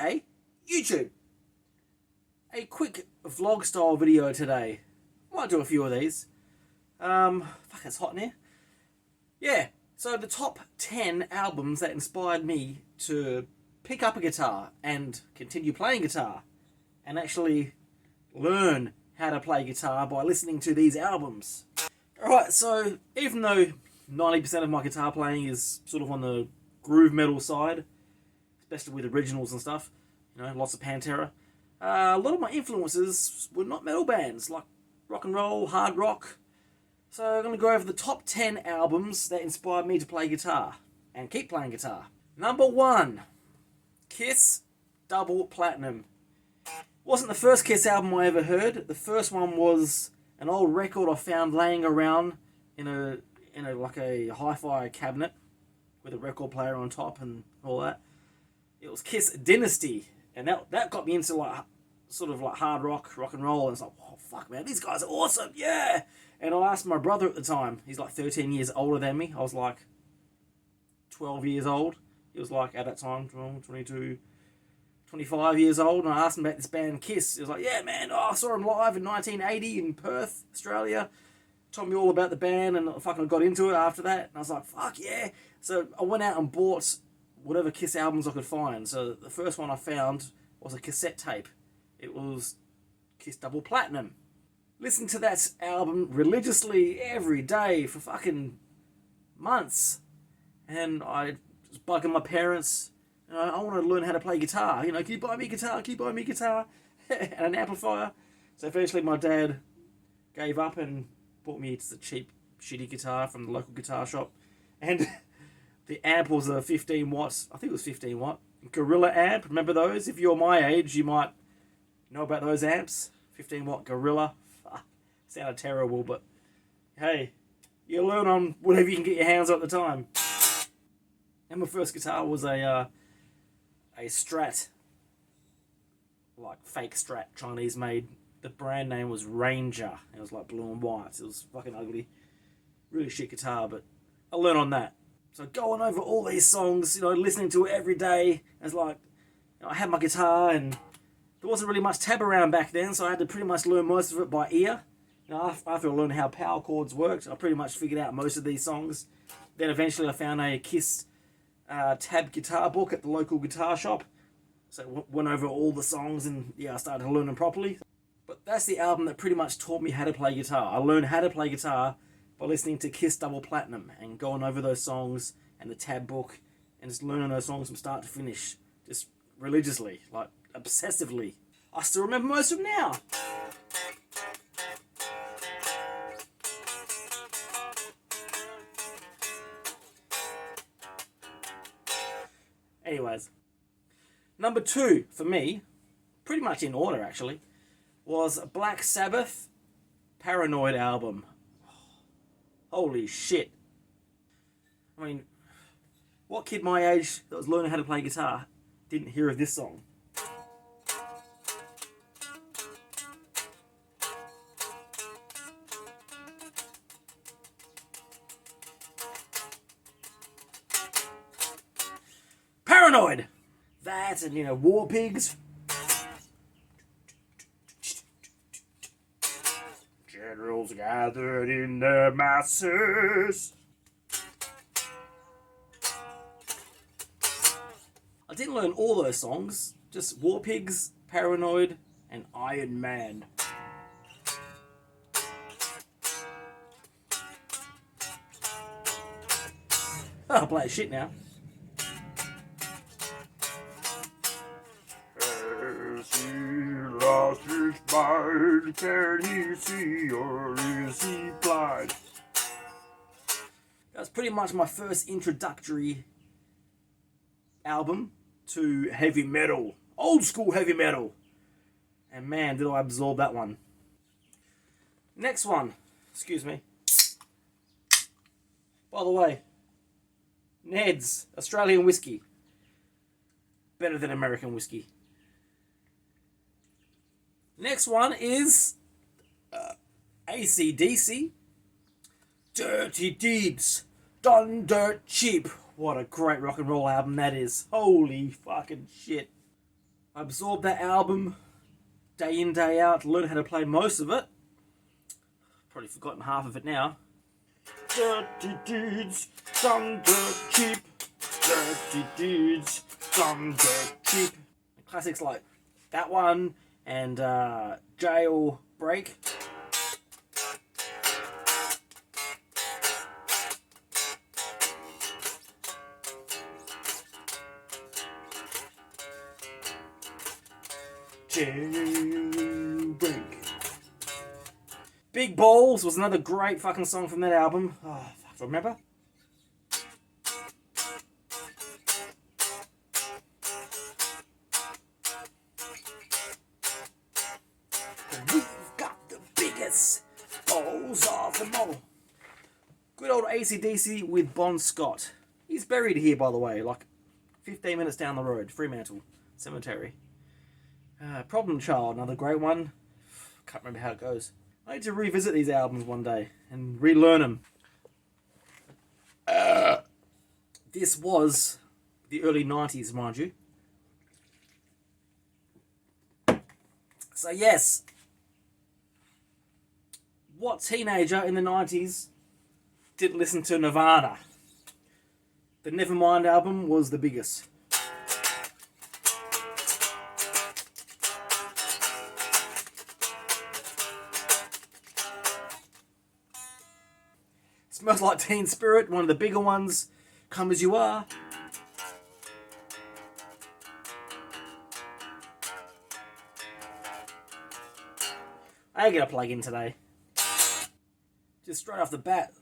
Okay, YouTube. A quick vlog style video today. Might do a few of these. Fuck, it's hot in here. Yeah, so the top 10 albums that inspired me to pick up a guitar and continue playing guitar and actually learn how to play guitar by listening to these albums. Alright, so even though 90% of my guitar playing is sort of on the groove metal side, especially with originals and stuff, you know, lots of Pantera, a lot of my influences were not metal bands, like rock and roll, hard rock. So I'm going to go over the top 10 albums that inspired me to play guitar and keep playing guitar. Number 1, Kiss Double Platinum. Wasn't the first Kiss album I ever heard. The first one was an old record I found laying around in a like a hi-fi cabinet with a record player on top and all that. It was Kiss Dynasty, and that got me into like sort of like hard rock and roll, and it's like, oh fuck man, these guys are awesome, yeah. And I asked my brother at the time, he's like 13 years older than me, I was like 12 years old, he was like at that time 22, 25 years old, and I asked him about this band Kiss. He was like, yeah man, I saw him live in 1980 in Perth, Australia. Told me all about the band, and I fucking got into it after that, and I was like, fuck yeah. So I went out and bought whatever Kiss albums I could find. So the first one I found was a cassette tape. It was Kiss Double Platinum. Listened to that album religiously every day for fucking months. And I was bugging my parents, you know, I want to learn how to play guitar. You know, can you buy me a guitar? Can you buy me a guitar? And an amplifier. So eventually my dad gave up and bought me a cheap, shitty guitar from the local guitar shop. And the amp was a 15 watts, I think it was 15 watt, Gorilla amp. Remember those? If you're my age, you might know about those amps. 15 watt Gorilla. Sounded terrible, but hey, you learn on whatever you can get your hands on at the time. And my first guitar was a Strat, like fake Strat, Chinese made. The brand name was Ranger. It was like blue and white. It was fucking ugly. Really shit guitar, but I learned on that. So going over all these songs, you know, listening to it every day, it's like, you know, I had my guitar and there wasn't really much tab around back then, so I had to pretty much learn most of it by ear. You know, after I learned how power chords worked, I pretty much figured out most of these songs. Then eventually I found a Kiss tab guitar book at the local guitar shop. So went over all the songs and yeah, I started to learn them properly. But that's the album that pretty much taught me how to play guitar. I learned how to play guitar by listening to Kiss Double Platinum and going over those songs and the tab book and just learning those songs from start to finish. Just religiously, like obsessively. I still remember most of them now. Anyways, number 2 for me, pretty much in order actually, was Black Sabbath Paranoid album. Holy shit. I mean, what kid my age that was learning how to play guitar didn't hear of this song? Paranoid! That and, you know, War Pigs. Generals gathered in their masses. I didn't learn all those songs, just War Pigs, Paranoid, and Iron Man. I'll play shit now. Has he lost his mind? Can he see or is he blind? That's pretty much my first introductory album to heavy metal. Old school heavy metal. And man, did I absorb that one. Next one. Excuse me. By the way, NED's Australian whiskey. Better than American whiskey. Next one is AcDc. Dirty Deeds. Done Dirt Cheap. What a great rock and roll album that is. Holy fucking shit. I absorbed that album day in, day out, learned how to play most of it. Probably forgotten half of it now. Dirty deeds, done dirt cheap. Dirty deeds, done dirt cheap. Classics like that one and Jailbreak. Jailbreak. Big Balls was another great fucking song from that album. Oh, fuck, remember? We've got the biggest balls of them all. Good old AcDc with Bon Scott. He's buried here, by the way, like 15 minutes down the road. Fremantle Cemetery. Problem Child, another great one. Can't remember how it goes. I need to revisit these albums one day and relearn them. This was the early 90s, mind you. So yes, what teenager in the 90s didn't listen to Nirvana? The Nevermind album was the biggest. Smells Like Teen Spirit, one of the bigger ones. Come As You Are. I ain't gonna plug in today. Just straight off the bat,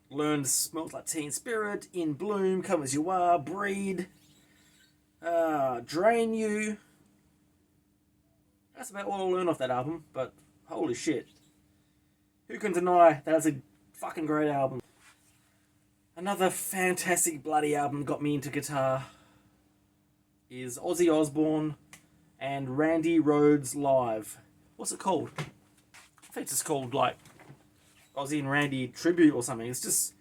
learned Smells Like Teen Spirit, In Bloom, Come As You Are, Breed, Drain You. That's about all I learned off that album, but holy shit. Who can deny that's a fucking great album? Another fantastic bloody album got me into guitar is Ozzy Osbourne and Randy Rhoads Live. What's it called? I think it's just called like Ozzy and Randy Tribute or something. It's just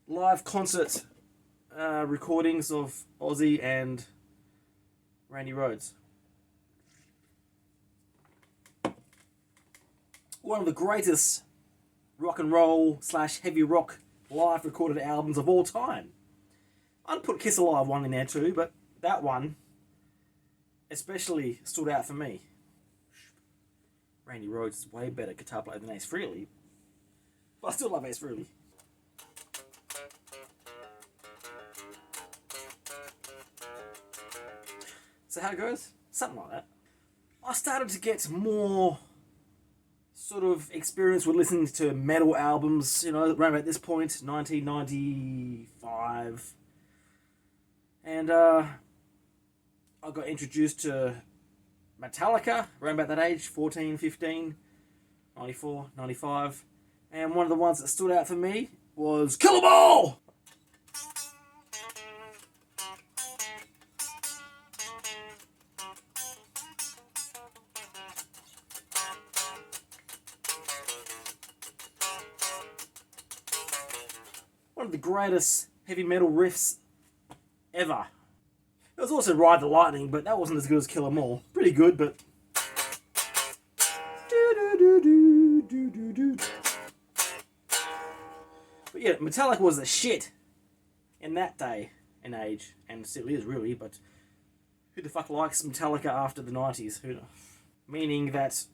live concert recordings of Ozzy and Randy Rhoads. One of the greatest rock and roll / heavy rock live recorded albums of all time. I'd put Kiss Alive one in there too, but that one especially stood out for me. Randy Rhoads is way better guitar player than Ace Frehley, but I still love Ace Frehley. So how it goes? Something like that. I started to get more sort of experience with listening to metal albums, you know, around about this point, 1995. And I got introduced to Metallica around about that age, 14, 15, 94, 95. And one of the ones that stood out for me was Kill 'Em All! One of the greatest heavy metal riffs ever. It was also Ride the Lightning, but that wasn't as good as Kill 'Em All. Pretty good, but... But yeah, Metallica was the shit in that day and age, and still is really, but who the fuck likes Metallica after the 90s? Who? Meaning that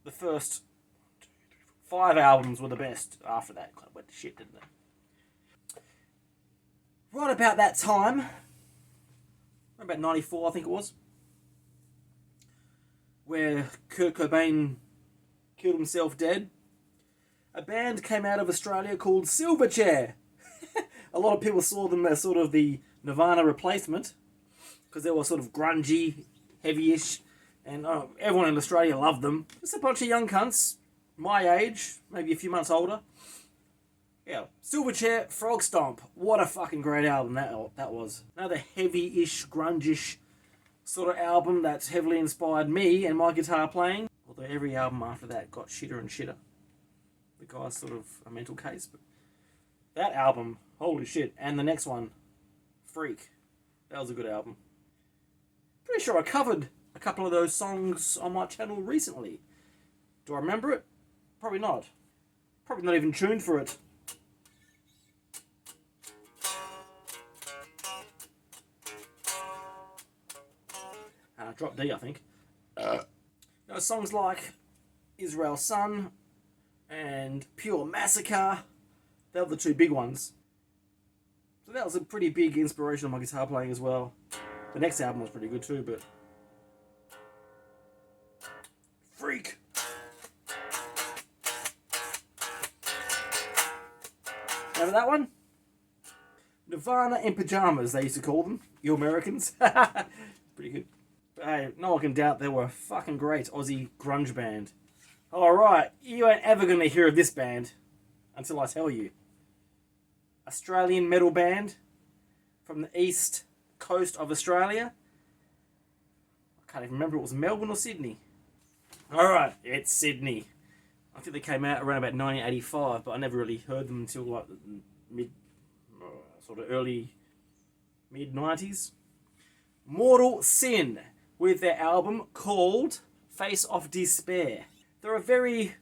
the first 5 albums were the best. After that, kind of went to shit, didn't they? Right about that time, about 94 I think it was, where Kurt Cobain killed himself dead, a band came out of Australia called Silverchair. A lot of people saw them as sort of the Nirvana replacement, because they were sort of grungy, heavy-ish, and everyone in Australia loved them. Just a bunch of young cunts, my age, maybe a few months older. Yeah, Silverchair, FrogStomp. What a fucking great album that was. Another heavy-ish, grunge-ish sort of album that's heavily inspired me and my guitar playing. Although every album after that got shitter and shitter. The guy's sort of a mental case, but that album, holy shit. And the next one, Freak. That was a good album. Pretty sure I covered a couple of those songs on my channel recently. Do I remember it? Probably not. Probably not even tuned for it. Drop D, I think. Songs like Israel's Son and Pure Massacre, they were the two big ones. So that was a pretty big inspiration on my guitar playing as well. The next album was pretty good too, but... Freak! Remember that one? Nirvana in Pajamas, they used to call them. You Americans. Pretty good. But hey, no one can doubt they were a fucking great Aussie grunge band. Alright, you ain't ever going to hear of this band until I tell you. Australian metal band from the east coast of Australia. I can't even remember if it was Melbourne or Sydney. Alright, it's Sydney. I think they came out around about 1985, but I never really heard them until like early mid-90s. Mortal Sin, with their album called Face of Despair. They're a very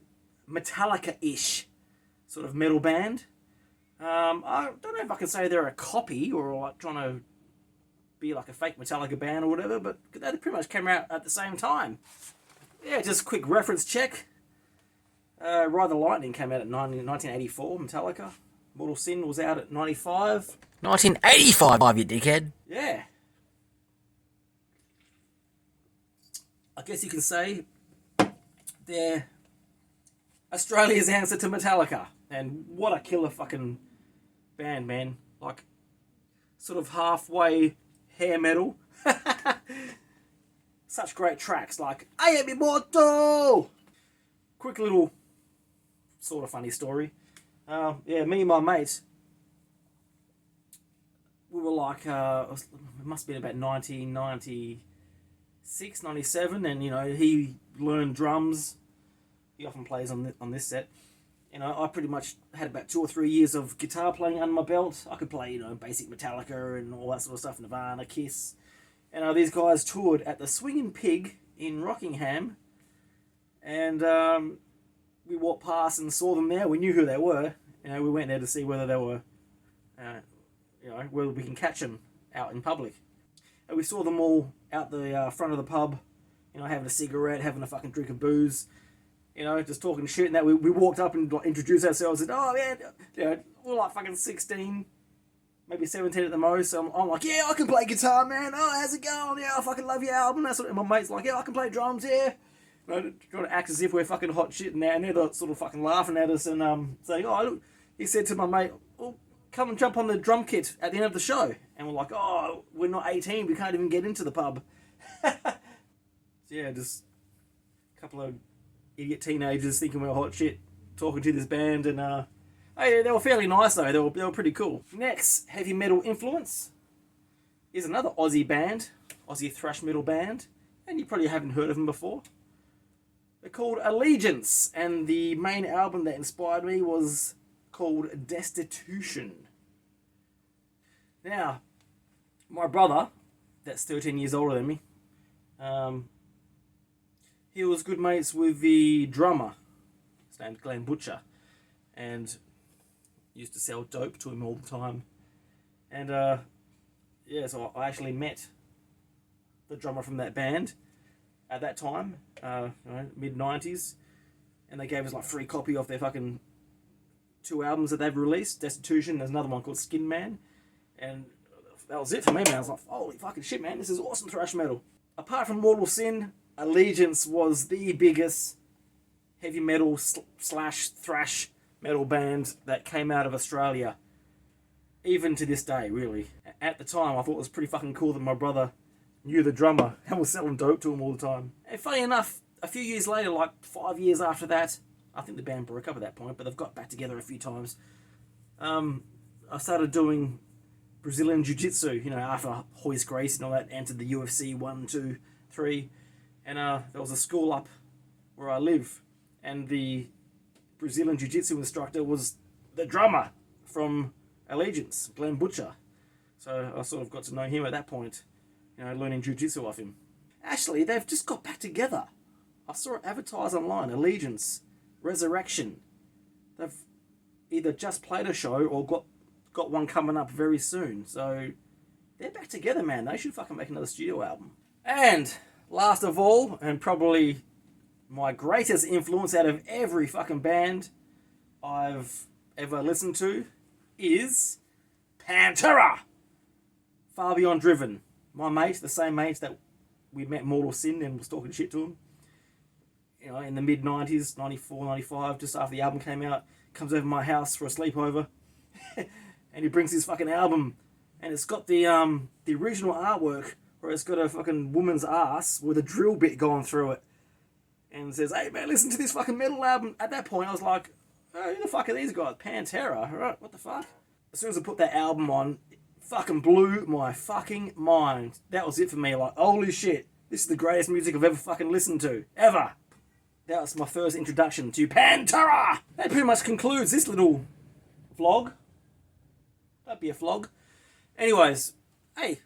Metallica-ish sort of metal band. I don't know if I can say they're a copy or like trying to be like a fake Metallica band or whatever, but they pretty much came out at the same time. Yeah, just a quick reference check. Ride the Lightning came out at 1984, Metallica. Mortal Sin was out at 95. 1985, you dickhead. Yeah. I guess you can say they're Australia's answer to Metallica. And what a killer fucking band, man. Like, sort of halfway hair metal. Such great tracks like I Am Immortal! Quick little sort of funny story. Yeah, me and my mate, we were like, it must have been about 1996, 97, and, you know, he learned drums. He often plays on this set. You know, I pretty much had about 2 or 3 years of guitar playing under my belt. I could play, you know, basic Metallica and all that sort of stuff, Nirvana, Kiss. And these guys toured at the Swinging Pig in Rockingham. And we walked past and saw them there. We knew who they were. You know, we went there to see whether they were, you know, whether we can catch them out in public. And we saw them all out the front of the pub, you know, having a cigarette, having a fucking drink of booze, you know, just talking shit. And that we walked up and like, introduced ourselves and, oh, man, you know, we're like fucking 16, maybe 17 at the most. So I'm like, yeah, I can play guitar, man. Oh, how's it going? Yeah, I fucking love your album. That's what, and my mate's like, yeah, I can play drums, yeah. You know, trying to act as if we're fucking hot shit and they're sort of fucking laughing at us and saying, oh, look, he said to my mate, oh, come and jump on the drum kit at the end of the show. And we're like, oh, we're not 18, we can't even get into the pub. So yeah, just a couple of idiot teenagers thinking we're hot shit, talking to this band, and hey, they were fairly nice though, they were pretty cool. Next heavy metal influence is another Aussie band, Aussie thrash metal band, and you probably haven't heard of them before. They're called Allegiance, and the main album that inspired me was called Destitution. Now, my brother, that's 13 years older than me, he was good mates with the drummer, his name's Glenn Butcher, and used to sell dope to him all the time. And yeah, so I actually met the drummer from that band at that time, you know, mid-90s, and they gave us like free copy of their fucking 2 albums that they've released, Destitution, there's another one called Skin Man, and that was it for me, man. I was like, holy fucking shit, man, this is awesome thrash metal. Apart from Mortal Sin, Allegiance was the biggest heavy metal slash thrash metal band that came out of Australia, even to this day, really. At the time, I thought it was pretty fucking cool that my brother knew the drummer and was selling dope to him all the time. And funny enough, a few years later, like 5 years after that, I think the band broke up at that point, but they've got back together a few times. I started doing Brazilian Jiu-Jitsu, you know, after Royce Gracie and all that, entered the UFC 1, 2, 3. And there was a school up where I live, and the Brazilian Jiu-Jitsu instructor was the drummer from Allegiance, Glenn Butcher. So I sort of got to know him at that point, you know, learning Jiu-Jitsu off him. Actually, they've just got back together. I saw it advertised online. Allegiance, Resurrection. They've either just played a show or got one coming up very soon. So they're back together, man. They should fucking make another studio album. And last of all, and probably my greatest influence out of every fucking band I've ever listened to is Pantera. Far Beyond Driven. My mate, the same mate that we met Mortal Sin and was talking shit to him, you know, in the mid-90s, 94, 95, just after the album came out, comes over to my house for a sleepover, and he brings his fucking album, and it's got the original artwork where it's got a fucking woman's ass with a drill bit going through it, and says, "Hey man, listen to this fucking metal album." At that point, I was like, "Oh, who the fuck are these guys? Pantera, right? What the fuck?" As soon as I put that album on, it fucking blew my fucking mind. That was it for me. Like, holy shit, this is the greatest music I've ever fucking listened to, ever. That was my first introduction to Pantera. That pretty much concludes this little vlog. That'd be a vlog. Anyways, hey,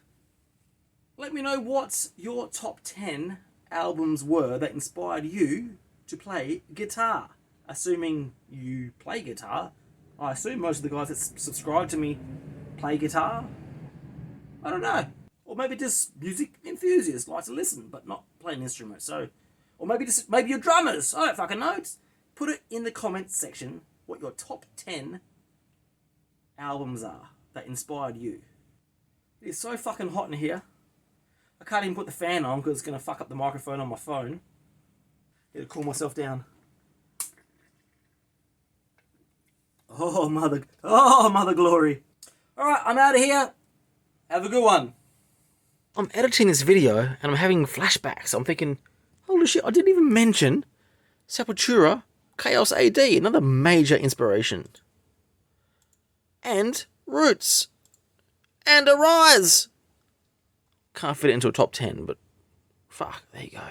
let me know what your top 10 albums were that inspired you to play guitar. Assuming you play guitar. I assume most of the guys that subscribe to me play guitar. I don't know. Or maybe just music enthusiasts like to listen but not play an instrument. So, or maybe you're drummers. I don't fucking know. Put it in the comments section what your top 10 albums are that inspired you. It's so fucking hot in here. I can't even put the fan on because it's going to fuck up the microphone on my phone. Gotta cool myself down. Oh, mother glory. Alright, I'm out of here. Have a good one. I'm editing this video and I'm having flashbacks. I'm thinking, holy shit, I didn't even mention Sepultura, Chaos AD, another major inspiration. And Roots. And Arise. Can't fit it into a top 10, but fuck, there you go.